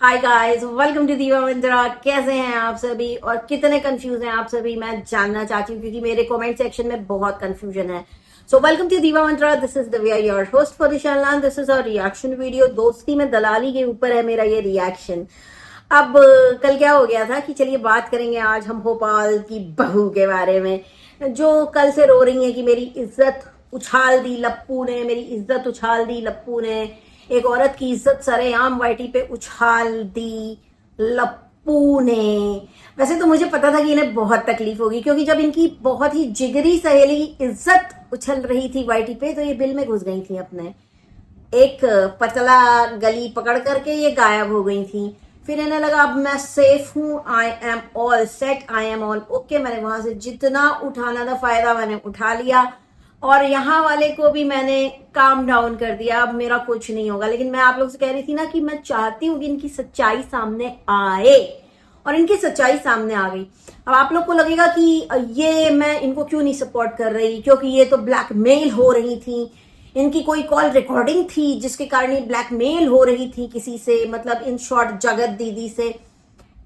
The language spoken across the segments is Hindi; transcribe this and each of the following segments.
Hi guys, welcome to Diva मंत्रा। कैसे हैं आप सभी और कितने कंफ्यूज हैं आप सभी, मैं जानना चाहती हूँ क्योंकि मेरे कमेंट सेक्शन में बहुत कंफ्यूजन है। सो welcome to Diva Mantra, this is Divya, your host for the channel. This is a reaction video. दोस्ती में दलाली के ऊपर है मेरा ये रिएक्शन। अब कल क्या हो गया था कि चलिए बात करेंगे आज हम भोपाल की बहू के बारे में, जो कल से रो रही है कि मेरी इज्जत उछाल दी लप्पू ने, मेरी इज्जत उछाल दी लप्पू ने। एक औरत की इज्जत सरेआम वाईटी पे उछाल दी लप्पू ने। वैसे तो मुझे पता था कि इन्हें बहुत तकलीफ होगी, क्योंकि जब इनकी बहुत ही जिगरी सहेली की इज्जत उछल रही थी वाईटी पे तो ये बिल में घुस गई थी अपने। एक पतला गली पकड़ करके ये गायब हो गई थी। फिर इन्हें लगा अब मैं सेफ हूं, I am all set, I am all okay. मैंने वहां से जितना उठाना था फायदा मैंने उठा लिया और यहाँ वाले को भी मैंने काम डाउन कर दिया। अब मेरा कुछ नहीं होगा। लेकिन मैं आप लोग से कह रही थी ना कि मैं चाहती हूँ कि इनकी सच्चाई सामने आए, और इनकी सच्चाई सामने आ गई। अब आप लोग को लगेगा कि ये मैं इनको क्यों नहीं सपोर्ट कर रही, क्योंकि ये तो ब्लैकमेल हो रही थी। इनकी कोई कॉल रिकॉर्डिंग थी जिसके कारण ये ब्लैकमेल हो रही थी किसी से, मतलब इन शॉर्ट जगत दीदी से।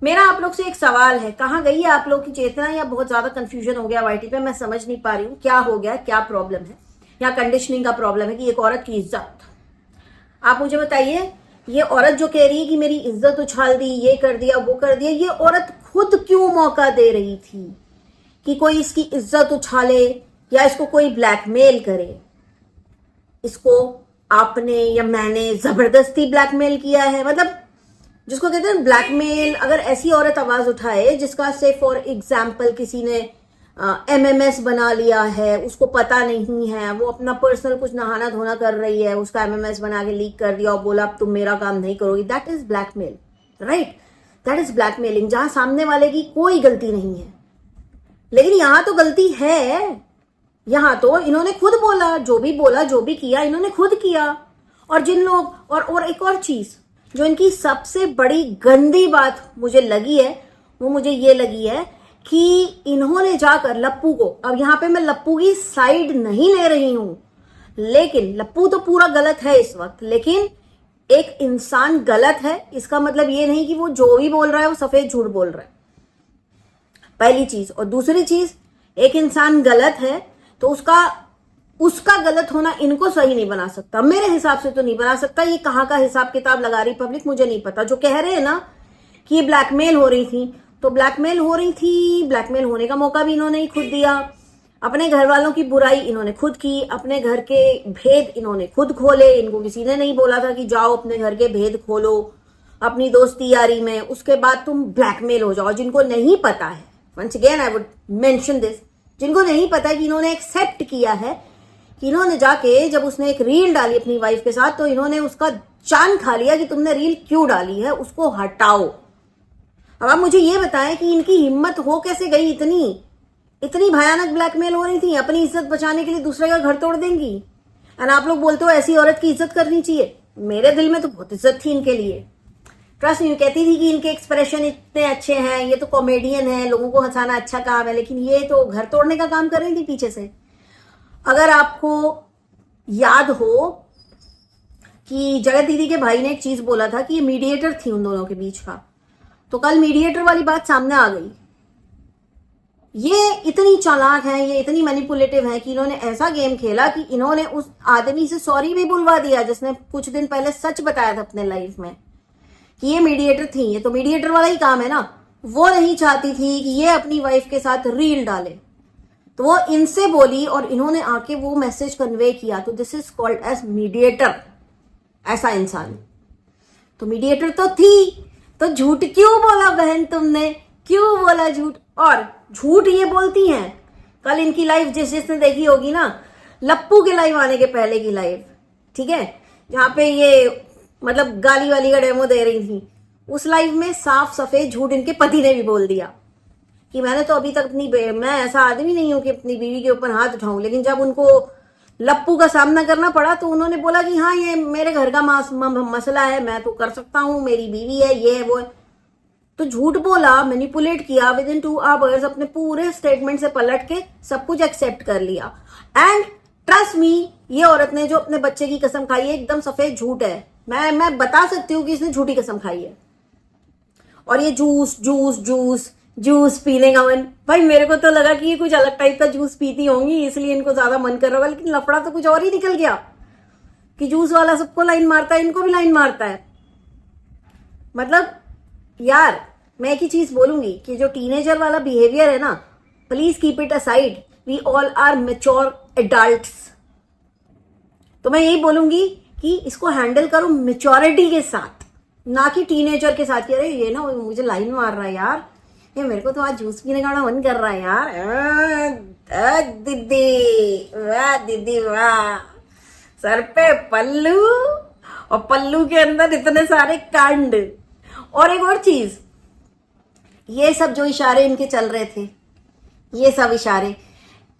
मेरा आप लोग से एक सवाल है, कहाँ गई है आप लोग की चेतना, या बहुत ज्यादा कंफ्यूजन हो गया वाईटी पे? मैं समझ नहीं पा रही हूँ क्या हो गया, क्या प्रॉब्लम है, या कंडीशनिंग का प्रॉब्लम है कि एक औरत की इज्जत। आप मुझे बताइए, ये औरत जो कह रही है कि मेरी इज्जत उछाल दी, ये कर दिया वो कर दिया, ये औरत खुद क्यों मौका दे रही थी कि कोई इसकी इज्जत उछाले या इसको कोई ब्लैकमेल करे? इसको आपने या मैंने जबरदस्ती ब्लैकमेल किया है? मतलब जिसको कहते हैं ब्लैकमेल। अगर ऐसी औरत आवाज उठाए जिसका से फॉर एग्जाम्पल किसी ने एमएमएस बना लिया है, उसको पता नहीं है, वो अपना पर्सनल कुछ नहाना धोना कर रही है, उसका एमएमएस बना के लीक कर दिया और बोला अब तुम मेरा काम नहीं करोगी, that is blackmail, right? That is blackmailing, जहां सामने वाले की कोई गलती नहीं है। लेकिन यहां तो गलती है। यहां तो इन्होंने खुद बोला, जो भी बोला, जो भी किया इन्होंने खुद किया। और जिन लोग और एक और चीज जो इनकी सबसे बड़ी गंदी बात मुझे लगी है, वो मुझे ये लगी है कि इन्होंने जाकर लप्पू को, अब यहां पे मैं लप्पू की साइड नहीं ले रही हूं, लेकिन लप्पू तो पूरा गलत है इस वक्त, लेकिन एक इंसान गलत है इसका मतलब ये नहीं कि वो जो भी बोल रहा है वो सफेद झूठ बोल रहा है, पहली चीज। और दूसरी चीज, एक इंसान गलत है तो उसका गलत होना इनको सही नहीं बना सकता, मेरे हिसाब से तो नहीं बना सकता। ये कहाँ का हिसाब किताब लगा रही पब्लिक मुझे नहीं पता। जो कह रहे हैं ना कि ये ब्लैकमेल हो रही थी, तो ब्लैकमेल हो रही थी, ब्लैकमेल होने का मौका भी इन्होंने ही खुद दिया। अपने घर वालों की बुराई इन्होंने खुद की, अपने घर के भेद इन्होंने खुद खोले। इनको किसी ने नहीं बोला था कि जाओ अपने घर के भेद खोलो अपनी दोस्ती यारी में, उसके बाद तुम ब्लैकमेल हो जाओ। जिनको नहीं पता है, once again I would mention this, जिनको नहीं पता है कि इन्होंने एक्सेप्ट किया है कि इन्होंने जाके जब उसने एक रील डाली अपनी वाइफ के साथ तो इन्होंने उसका जान खा लिया कि तुमने रील क्यों डाली है, उसको हटाओ। अब आप मुझे ये बताएं कि इनकी हिम्मत हो कैसे गई, इतनी भयानक ब्लैकमेल हो रही थी, अपनी इज्जत बचाने के लिए दूसरे का घर तोड़ देंगी। और आप लोग बोलते हो ऐसी औरत की इज्जत करनी चाहिए। मेरे दिल में तो बहुत इज्जत थी इनके लिए। ट्रस्ट नहीं, कहती थी कि इनके एक्सप्रेशन इतने अच्छे हैं, ये तो कॉमेडियन है, लोगों को हंसाना अच्छा काम है, लेकिन ये तो घर तोड़ने का काम कर रही थी पीछे से। अगर आपको याद हो कि जगत दीदी के भाई ने एक चीज बोला था कि ये मीडिएटर थी उन दोनों के बीच का, तो कल मीडिएटर वाली बात सामने आ गई। ये इतनी चालाक है, ये इतनी मैनिपुलेटिव है कि इन्होंने ऐसा गेम खेला कि इन्होंने उस आदमी से सॉरी भी बुलवा दिया जिसने कुछ दिन पहले सच बताया था अपने लाइफ में कि ये मीडिएटर थी। ये तो मीडिएटर वाला ही काम है ना। वो नहीं चाहती थी कि ये अपनी वाइफ के साथ रील डाले, तो वो इनसे बोली और इन्होंने आके वो मैसेज कन्वे किया। तो this is called as mediator, ऐसा इंसान। तो मीडिएटर तो थी, तो झूठ क्यों बोला बहन तुमने, क्यों बोला झूठ? और झूठ ये बोलती हैं। कल इनकी लाइफ जिसने देखी होगी ना, लप्पू के लाइव आने के पहले की लाइव, ठीक है, जहां पे ये मतलब गाली वाली का डेमो दे रही थी, उस लाइव में साफ सफेद झूठ इनके पति ने भी बोल दिया कि मैंने तो अभी तक मैं ऐसा आदमी नहीं हूं कि अपनी बीवी के ऊपर हाथ उठाऊं। लेकिन जब उनको लप्पू का सामना करना पड़ा तो उन्होंने बोला कि हाँ ये मेरे घर का मसला है, मैं तो कर सकता हूं, मेरी बीवी है, ये है वो है। तो झूठ बोला, मैनिपुलेट किया, विद इन 2 आवर्स अपने पूरे स्टेटमेंट से पलट के सब कुछ एक्सेप्ट कर लिया। एंड ट्रस्ट मी, ये औरत ने जो अपने बच्चे की कसम खाई है एकदम सफेद झूठ है। मैं बता सकती हूँ कि इसने झूठी कसम खाई है। और ये जूस जूस जूस जूस पीने का मन, भाई मेरे को तो लगा कि ये कुछ अलग टाइप का जूस पीती होंगी इसलिए इनको ज्यादा मन कर रहा होगा, लेकिन लफड़ा तो कुछ और ही निकल गया कि जूस वाला सबको लाइन मारता है, इनको भी लाइन मारता है। मतलब यार मैं एक ही चीज बोलूंगी कि जो टीनेजर वाला बिहेवियर है ना, please keep it aside, we all are mature adults. तो मैं यही बोलूंगी कि इसको हैंडल करो मेच्योरिटी के साथ, ना कि टीनेजर के साथ। अरे ये ना मुझे लाइन मार रहा है यार, ये मेरे को तो आज जूस पीने का मन कर रहा है यार। दीदी वाह, दीदी वाह, सर पे पल्लू और पल्लू के अंदर इतने सारे कांड। और एक और चीज, ये सब जो इशारे इनके चल रहे थे, ये सब इशारे,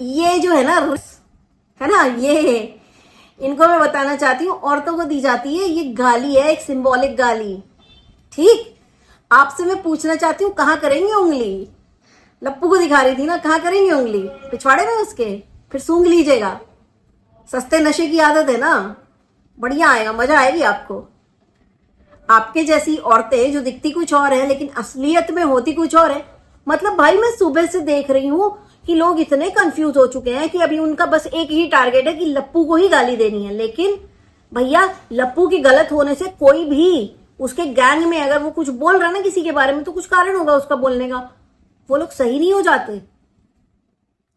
ये जो है ना, ये इनको मैं बताना चाहती हूँ, औरतों को दी जाती है ये गाली है, एक सिंबॉलिक गाली। ठीक, आपसे मैं पूछना चाहती हूँ कहाँ करेंगे उंगली? लप्पू को दिखा रही थी ना, कहाँ करेंगे उंगली? पिछवाड़े में उसके, फिर सूंघ लीजिएगा। सस्ते नशे की आदत है ना, बढ़िया आएगा, मजा आएगी आपको। आपके जैसी औरतें जो दिखती कुछ और है लेकिन असलियत में होती कुछ और है। मतलब भाई मैं सुबह से देख रही हूँ कि लोग इतने कंफ्यूज हो चुके हैं कि अभी उनका बस एक ही टारगेट है कि लप्पू को ही गाली देनी है। लेकिन भैया लप्पू के गलत होने से कोई भी उसके गैंग में अगर वो कुछ बोल रहा है ना किसी के बारे में, तो कुछ कारण होगा उसका बोलने का, वो लोग सही नहीं हो जाते।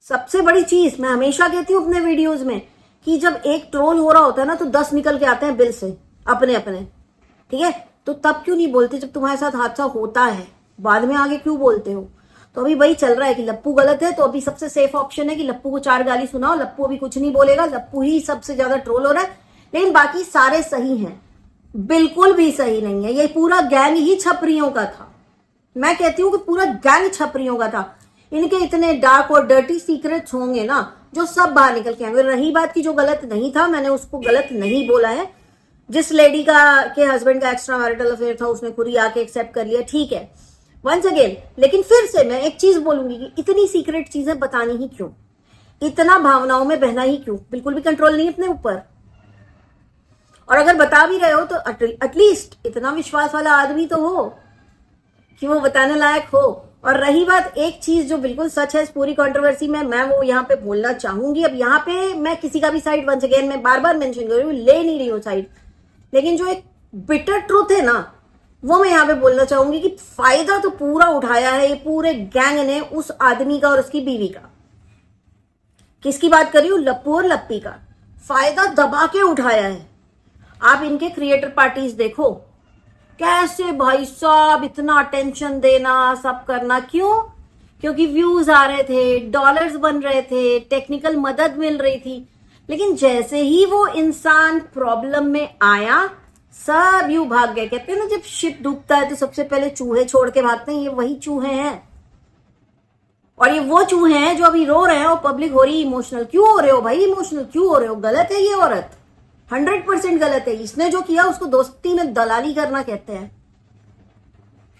सबसे बड़ी चीज मैं हमेशा कहती हूँ अपने वीडियोज में कि जब एक ट्रोल हो रहा होता है ना तो 10 निकल के आते हैं बिल से अपने अपने, ठीक है? तो तब क्यों नहीं बोलते जब तुम्हारे साथ हादसा होता है, बाद में आगे क्यों बोलते हो? तो अभी वही चल रहा है कि लप्पू गलत है, तो अभी सबसे सेफ ऑप्शन है कि लप्पू को 4 गाली सुनाओ, लप्पू अभी कुछ नहीं बोलेगा, लप्पू ही सबसे ज्यादा ट्रोल हो रहा है। लेकिन बाकी सारे सही हैं, बिल्कुल भी सही नहीं है। ये पूरा गैंग ही छपरियों का था। मैं कहती हूँ कि पूरा गैंग छपरियों का था। इनके इतने डार्क और डर्टी सीक्रेट्स होंगे ना जो सब बाहर निकल के आएंगे। रही बात की जो गलत नहीं था, मैंने उसको गलत नहीं बोला है। जिस लेडी का के हस्बैंड का एक्स्ट्रा मैरिटल अफेयर था उसने खुद ही आके एक्सेप्ट कर लिया, ठीक है, वंस अगेन। लेकिन फिर से मैं एक चीज बोलूंगी कि इतनी सीक्रेट चीजें बतानी ही क्यों, इतना भावनाओं में बहना ही क्यों? बिल्कुल भी कंट्रोल नहीं अपने ऊपर। और अगर बता भी रहे हो तो एटलीस्ट इतना विश्वास वाला आदमी तो हो कि वो बताने लायक हो। और रही बात एक चीज जो बिल्कुल सच है इस पूरी कंट्रोवर्सी में, मैं वो यहाँ पे बोलना चाहूंगी। अब यहाँ पे मैं किसी का भी साइड वंस अगेन मैं बार बार मेंशन कर रही हूँ, ले नहीं रही हूँ साइड, लेकिन जो एक बिटर ट्रूथ है ना वो मैं यहाँ पे बोलना चाहूंगी कि फायदा तो पूरा उठाया है ये पूरे गैंग ने उस आदमी का और उसकी बीवी का। किसकी बात कर रही हूँ? लप्पू और लप्पी का। फायदा दबा के उठाया है। आप इनके क्रिएटर पार्टीज देखो, कैसे भाई साहब इतना अटेंशन देना, सब करना, क्यों? क्योंकि व्यूज आ रहे थे, डॉलर्स बन रहे थे, टेक्निकल मदद मिल रही थी। लेकिन जैसे ही वो इंसान प्रॉब्लम में आया, सब यूं भाग गए। कहते हैं ना जब शिप डूबता है तो सबसे पहले चूहे छोड़ के भागते हैं, ये वही चूहे हैं। और ये वो चूहे हैं जो अभी रो रहे हैं और पब्लिक हो रही है इमोशनल। क्यों हो रहे हो भाई इमोशनल, क्यों हो रहे हो? गलत है ये औरत, 100% गलत है। इसने जो किया उसको दोस्ती में दलाली करना कहते हैं।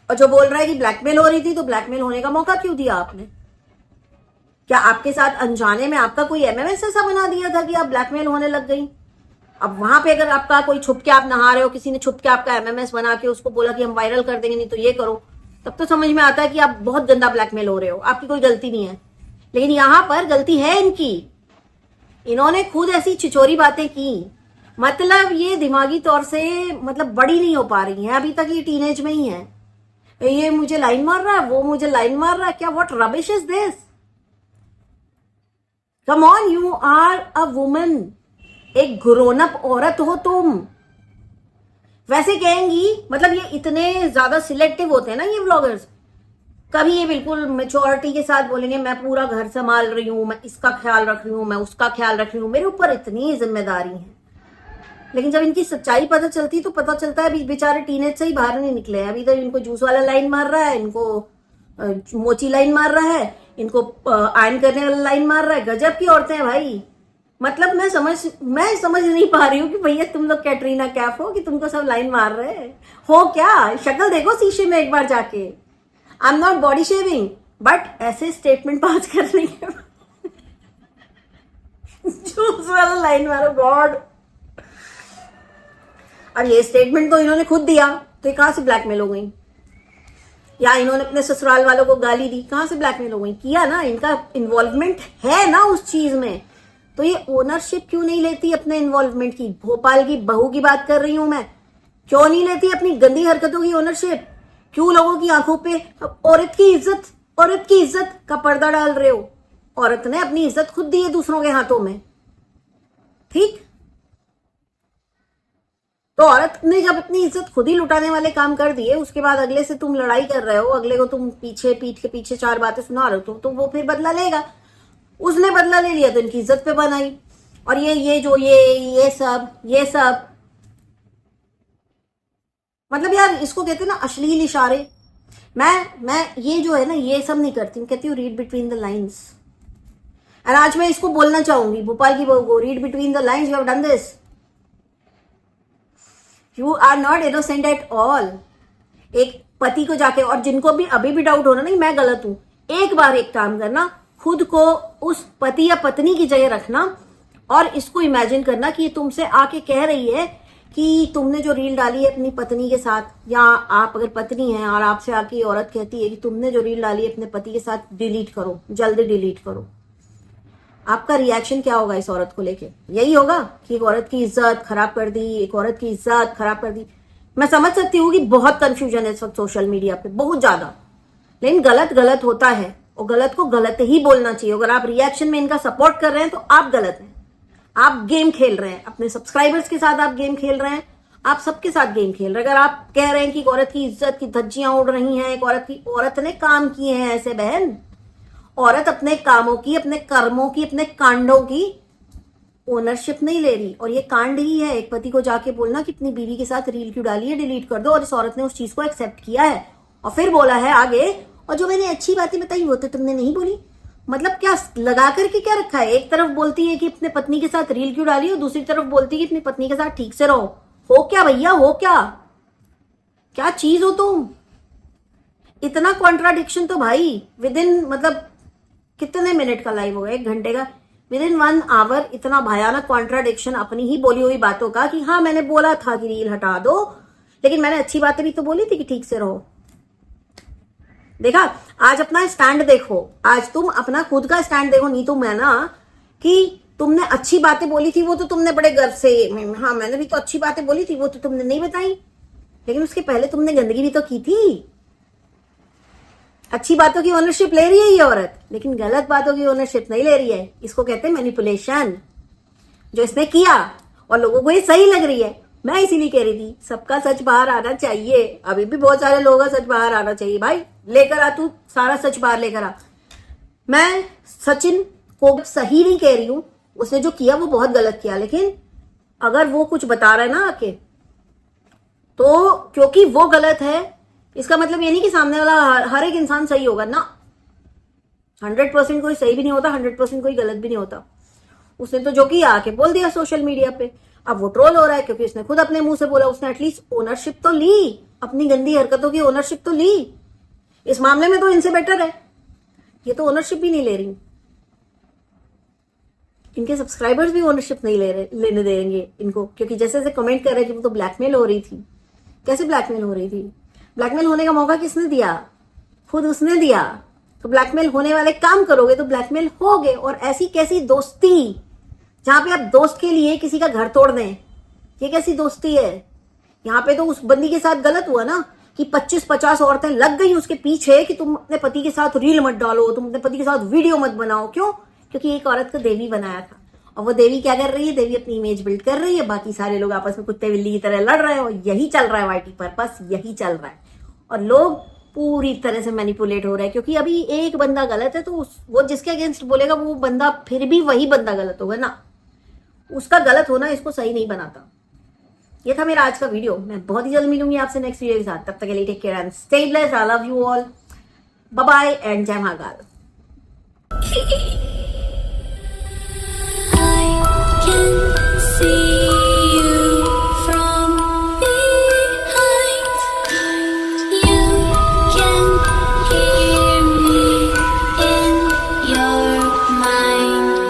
और जो बोल रहा है कि ब्लैकमेल हो रही थी, तो ब्लैकमेल होने का मौका क्यों दिया आपने? क्या आपके साथ अनजाने में आपका कोई एमएमएस ऐसा बना दिया था कि आप ब्लैकमेल होने लग गई? अब वहां पे अगर आपका कोई छुप के आप नहा रहे हो, किसी ने छुप के आपका एमएमएस बना के उसको बोला कि हम वायरल कर देंगे, नहीं तो ये करो, तब तो समझ में आता है कि आप बहुत गंदा ब्लैकमेल हो रहे हो, आपकी कोई गलती नहीं है। लेकिन यहां पर गलती है इनकी, इन्होंने खुद ऐसी छिछोरी बातें की। मतलब ये दिमागी तौर से मतलब बड़ी नहीं हो पा रही है, अभी तक ये टीनेज में ही है। ये मुझे लाइन मार रहा है, वो मुझे लाइन मार रहा है, क्या what rubbish is this? Come on, you are a woman, एक ग्रोन अप औरत हो तुम। वैसे कहेंगी मतलब ये इतने ज्यादा सिलेक्टिव होते हैं ना ये व्लॉगर्स, कभी ये बिल्कुल मेच्योरिटी के साथ बोलेंगे मैं पूरा घर संभाल रही हूं, मैं इसका ख्याल रख रही हूं, मैं उसका ख्याल रख रही हूं, मेरे ऊपर इतनी जिम्मेदारी है। लेकिन जब इनकी सच्चाई पता चलती तो पता चलता है अभी बेचारे टीनेज से ही बाहर नहीं निकले हैं। अभी तो इनको जूस वाला लाइन मार रहा है, इनको मोची लाइन मार रहा है, इनको आयन करने वाला लाइन मार रहा है। गजब की औरतें हैं भाई। मतलब मैं समझ नहीं पा रही हूँ कि भैया तुम लोग कैटरीना कैफ हो कि तुमको सब लाइन मार रहे हो क्या? शक्ल देखो शीशे में एक बार जाके। I am not body shaving, but ऐसे स्टेटमेंट पास करने के जूस वाला लाइन मारो, गॉड। और ये स्टेटमेंट तो इन्होंने खुद दिया, तो ये कहां से ब्लैकमेल हो गई? या इन्होंने अपने ससुराल वालों को गाली दी, कहां से ब्लैकमेल हो गई? किया ना, इनका इन्वॉल्वमेंट है ना उस चीज में, तो ये ओनरशिप क्यों नहीं लेती अपने इन्वॉल्वमेंट की? भोपाल की बहू की बात कर रही हूं मैं, क्यों नहीं लेती अपनी गंदी हरकतों की ओनरशिप? क्यों लोगों की आंखों पे औरत की इज्जत का पर्दा डाल रहे हो? औरत ने अपनी इज्जत खुद दी है दूसरों के हाथों में, ठीक? तो औरत ने जब अपनी इज्जत खुद ही लुटाने वाले काम कर दिए, उसके बाद अगले से तुम लड़ाई कर रहे हो, अगले को तुम पीछे पीठ के पीछे चार बातें सुना रहे हो, तो वो फिर बदला लेगा। उसने बदला ले लिया तो इनकी इज्जत पे बनाई। और ये सब मतलब यार, इसको कहते हैं ना अश्लील इशारे। मैं ये जो है ना, ये सब नहीं करती हूँ, कहती हूँ रीड बिटवीन द लाइन्स। और आज मैं इसको बोलना चाहूंगी भोपाल की बहू को, read between the lines, you have done this, you are not innocent at all. एक पति को जाके, और जिनको भी अभी भी डाउट हो रहा नहीं मैं गलत हूं, एक बार एक काम करना, खुद को उस पति या पत्नी की जगह रखना और इसको इमेजिन करना कि ये तुमसे आके कह रही है कि तुमने जो रील डाली है अपनी पत्नी के साथ, या आप अगर पत्नी हैं और आपसे आके औरत कहती है कि तुमने जो रील डाली है अपने पति के साथ डिलीट करो, जल्दी डिलीट करो, आपका रिएक्शन क्या होगा इस औरत को लेके? यही होगा कि एक औरत की इज्जत खराब कर दी, एक औरत की इज्जत खराब कर दी। मैं समझ सकती हूँ कि बहुत कंफ्यूजन है इस वक्त सोशल मीडिया पे, बहुत ज्यादा, लेकिन गलत होता है और गलत को गलत ही बोलना चाहिए। अगर आप रिएक्शन में इनका सपोर्ट कर रहे हैं तो आप गलत हैं, आप गेम खेल रहे हैं, अपने सब्सक्राइबर्स के साथ आप गेम खेल रहे हैं, आप सबके साथ गेम खेल रहे हैं। अगर आप कह रहे हैं कि एक औरत की इज्जत की धज्जियां उड़ रही हैं, एक औरत ने काम किए हैं ऐसे, बहन, औरत अपने कामों की, अपने कर्मों की, अपने कांडों की ओनरशिप नहीं ले रही। और ये कांड ही है एक पति को जाके बोलना कि अपनी बीवी के साथ रील क्यों डाली है, डिलीट कर दो। और इस औरत ने उस चीज को एक्सेप्ट किया है और फिर बोला है आगे, और जो मैंने अच्छी बातें बताई वो तो तुमने नहीं बोली। मतलब क्या लगा करके क्या रखा है? एक तरफ बोलती है कि अपने पत्नी के साथ रील क्यों डाली और दूसरी तरफ बोलती है कि अपनी पत्नी के साथ ठीक से रहो। हो क्या भैया, हो क्या चीज हो तुम? इतना कॉन्ट्राडिक्शन तो भाई विद इन, मतलब कितने मिनट का लाइव होगा, 1 घंटे का, विद इन 1 आवर इतना भयानक कॉन्ट्राडिक्शन अपनी ही बोली हुई बातों का कि हाँ मैंने बोला था कि रील हटा दो, लेकिन मैंने अच्छी बातें भी तो बोली थी कि ठीक से रहो। देखा, आज अपना स्टैंड देखो, आज तुम अपना खुद का स्टैंड देखो। नहीं तो मैं ना, कि तुमने अच्छी बातें बोली थी वो तो तुमने बड़े गर्व से, हाँ मैंने भी तो अच्छी बातें बोली थी वो तो तुमने नहीं बताई, लेकिन उसके पहले तुमने गंदगी भी तो की थी। अच्छी बातों की ओनरशिप ले रही है ये औरत, लेकिन गलत बातों की ओनरशिप नहीं ले रही है। इसको कहते हैं मैनिपुलेशन, जो इसने किया, और लोगों को ये सही लग रही है। मैं इसीलिए कह रही थी सबका सच बाहर आना चाहिए। अभी भी बहुत सारे लोगों का सच बाहर आना चाहिए। भाई लेकर आ, तू सारा सच बाहर लेकर आ। मैं सचिन को सही नहीं कह रही हूं, उसने जो किया वो बहुत गलत किया, लेकिन अगर वो कुछ बता रहा है ना आके, तो क्योंकि वो गलत है इसका मतलब ये नहीं कि सामने वाला हर एक इंसान सही होगा ना। 100% कोई सही भी नहीं होता, 100% कोई गलत भी नहीं होता। उसने तो जो किया आके बोल दिया सोशल मीडिया पे, अब वो ट्रोल हो रहा है क्योंकि उसने खुद अपने मुंह से बोला। उसने एटलीस्ट ओनरशिप तो ली, अपनी गंदी हरकतों की ओनरशिप तो ली। इस मामले में तो इनसे बेटर है, ये तो ओनरशिप भी नहीं ले रही। इनके सब्सक्राइबर्स भी ओनरशिप नहीं लेने देंगे इनको, क्योंकि जैसे जैसे कमेंट कर रहे कि वो तो ब्लैकमेल हो रही थी। कैसे ब्लैकमेल हो रही थी? ब्लैकमेल होने का मौका किसने दिया? खुद उसने दिया। तो ब्लैकमेल होने वाले काम करोगे तो ब्लैकमेल होगे। और ऐसी कैसी दोस्ती जहां पे आप दोस्त के लिए किसी का घर तोड़ दें, ये कैसी दोस्ती है? यहाँ पे तो उस बंदी के साथ गलत हुआ ना कि 25-50 औरतें लग गई उसके पीछे कि तुम अपने पति के साथ रील मत डालो, तुम अपने पति के साथ वीडियो मत बनाओ। क्यों? क्योंकि एक औरत को देवी बनाया था, और वो देवी क्या कर रही है? देवी अपनी इमेज बिल्ड कर रही है, बाकी सारे लोग आपस में कुत्ते बिल्ली की तरह लड़ रहे हैं। और यही चल रहा है वाईटी पर, बस यही चल रहा है। और लोग पूरी तरह से मैनिपुलेट हो रहे हैं, क्योंकि अभी एक बंदा गलत है तो वो जिसके अगेंस्ट बोलेगा वो बंदा फिर भी वही बंदा गलत होगा ना। उसका गलत होना इसको सही नहीं बनाता। ये था मेरा आज का वीडियो। मैं बहुत ही जल्द मिलूंगी आपसे नेक्स्ट वीडियो के साथ। तब तक के लिए take care and stay blessed. I love you all. Bye bye and जय महाकाल। I can see